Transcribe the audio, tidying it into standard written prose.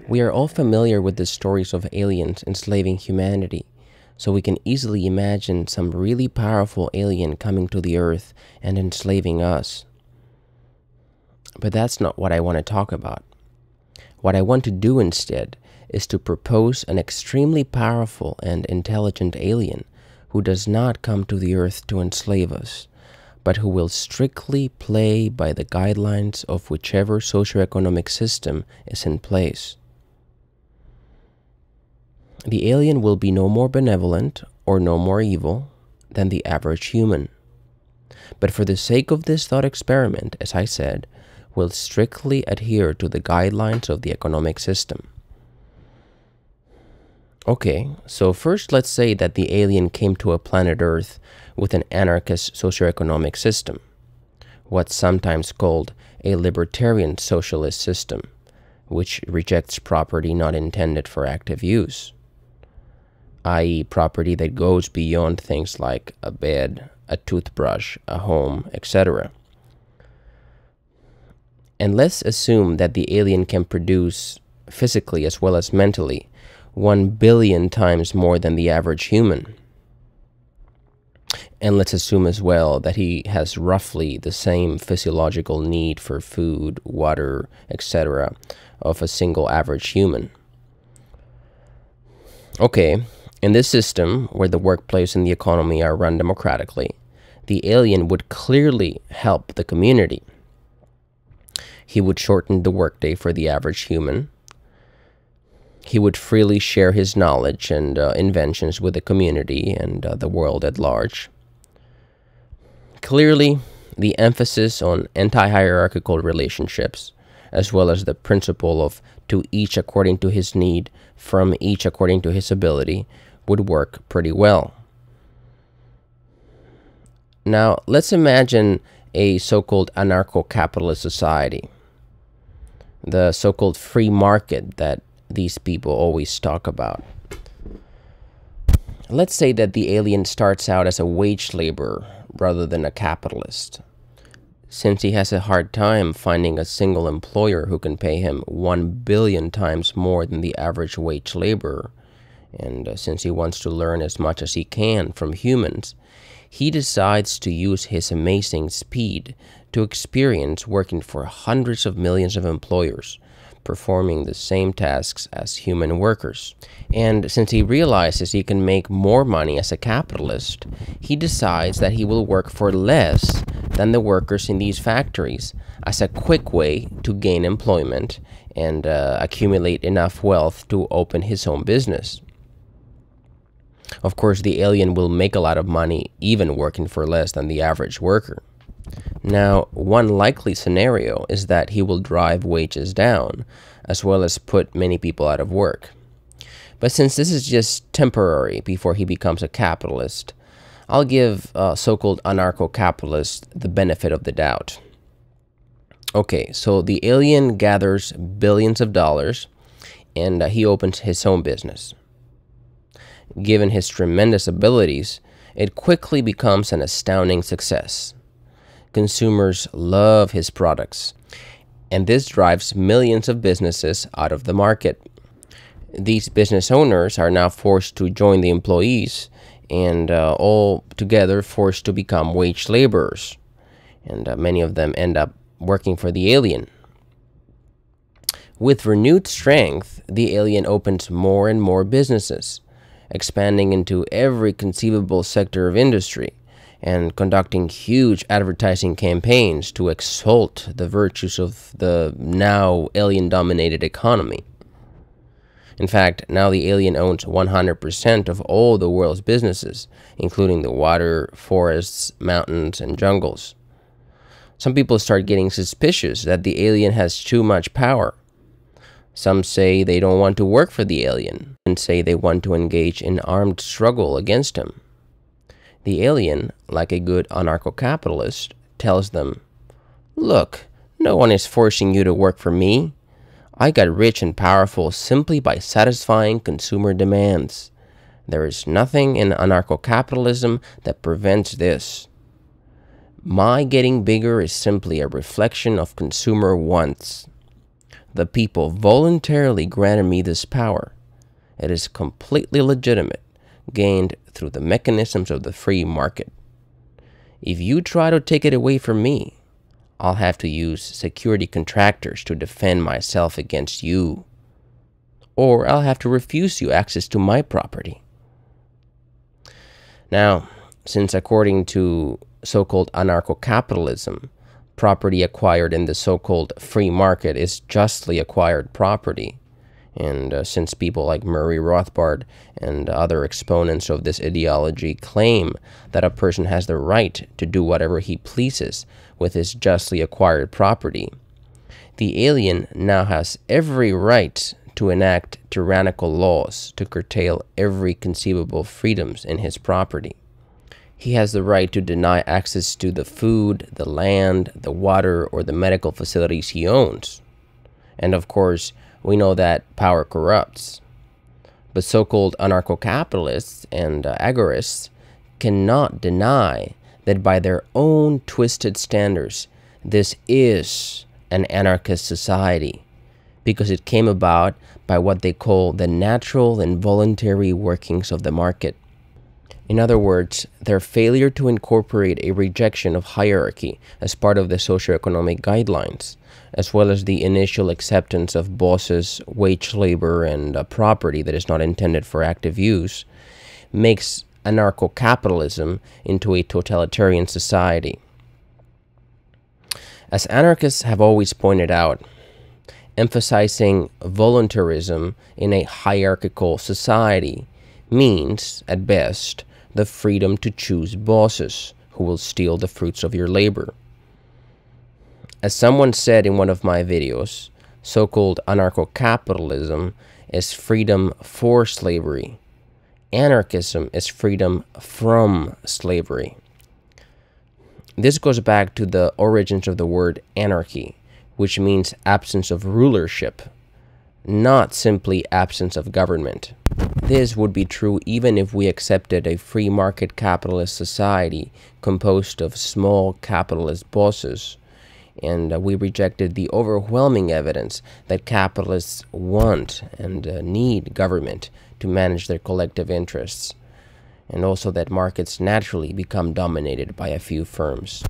We are all familiar with the stories of aliens enslaving humanity, so we can easily imagine some really powerful alien coming to the Earth and enslaving us. But that's not what I want to talk about. What I want to do instead is to propose an extremely powerful and intelligent alien who does not come to the Earth to enslave us, but who will strictly play by the guidelines of whichever socioeconomic system is in place. The alien will be no more benevolent or no more evil than the average human. But for the sake of this thought experiment, as I said, will strictly adhere to the guidelines of the economic system. Okay, so first let's say that the alien came to a planet Earth with an anarchist socioeconomic system, what's sometimes called a libertarian socialist system, which rejects property not intended for active use, i.e. property that goes beyond things like a bed, a toothbrush, a home, etc. And let's assume that the alien can produce, physically as well as mentally, 1 billion times more than the average human. And let's assume as well that he has roughly the same physiological need for food, water, etc. of a single average human. Okay, in this system, where the workplace and the economy are run democratically, the alien would clearly help the community. He would shorten the workday for the average human. He would freely share his knowledge and inventions with the community and the world at large. Clearly, the emphasis on anti-hierarchical relationships, as well as the principle of to each according to his need, from each according to his ability, would work pretty well. Now, let's imagine a so-called anarcho-capitalist society, the so-called free market that these people always talk about. Let's say that the alien starts out as a wage laborer rather than a capitalist, since he has a hard time finding a single employer who can pay him 1 billion times more than the average wage laborer, and since he wants to learn as much as he can from humans, he decides to use his amazing speed to experience working for hundreds of millions of employers, performing the same tasks as human workers. And since he realizes he can make more money as a capitalist, he decides that he will work for less than the workers in these factories as a quick way to gain employment and accumulate enough wealth to open his own business. Of course, the alien will make a lot of money even working for less than the average worker. Now, one likely scenario is that he will drive wages down, as well as put many people out of work. But since this is just temporary before he becomes a capitalist, I'll give so-called anarcho-capitalists the benefit of the doubt. Okay, so the alien gathers billions of dollars, and he opens his own business. Given his tremendous abilities, it quickly becomes an astounding success. Consumers love his products, and this drives millions of businesses out of the market. These business owners are now forced to join the employees, and all together forced to become wage laborers, and many of them end up working for the alien. With renewed strength, the alien opens more and more businesses, expanding into every conceivable sector of industry, and conducting huge advertising campaigns to exalt the virtues of the now alien-dominated economy. In fact, now the alien owns 100% of all the world's businesses, including the water, forests, mountains, and jungles. Some people start getting suspicious that the alien has too much power. Some say they don't want to work for the alien, and say they want to engage in armed struggle against him. The alien, like a good anarcho-capitalist, tells them, "Look, no one is forcing you to work for me. I got rich and powerful simply by satisfying consumer demands. There is nothing in anarcho-capitalism that prevents this. My getting bigger is simply a reflection of consumer wants. The people voluntarily granted me this power. It is completely legitimate, gained through the mechanisms of the free market. If you try to take it away from me, I'll have to use security contractors to defend myself against you. Or I'll have to refuse you access to my property. Now, since according to so-called anarcho-capitalism, property acquired in the so-called free market is justly acquired property, and since people like Murray Rothbard and other exponents of this ideology claim that a person has the right to do whatever he pleases with his justly acquired property, the alien now has every right to enact tyrannical laws to curtail every conceivable freedoms in his property. He has the right to deny access to the food, the land, the water, or the medical facilities he owns. And of course, we know that power corrupts. But so-called anarcho-capitalists and agorists cannot deny that by their own twisted standards, this is an anarchist society, because it came about by what they call the natural and voluntary workings of the market. In other words, their failure to incorporate a rejection of hierarchy as part of the socioeconomic guidelines, as well as the initial acceptance of bosses, wage labor, and property that is not intended for active use, makes anarcho-capitalism into a totalitarian society. As anarchists have always pointed out, emphasizing voluntarism in a hierarchical society means, at best, the freedom to choose bosses who will steal the fruits of your labor. As someone said in one of my videos, so-called anarcho-capitalism is freedom for slavery. Anarchism is freedom from slavery. This goes back to the origins of the word anarchy, which means absence of rulership, not simply absence of government. This would be true even if we accepted a free market capitalist society composed of small capitalist bosses, and we rejected the overwhelming evidence that capitalists want and need government to manage their collective interests, and also that markets naturally become dominated by a few firms.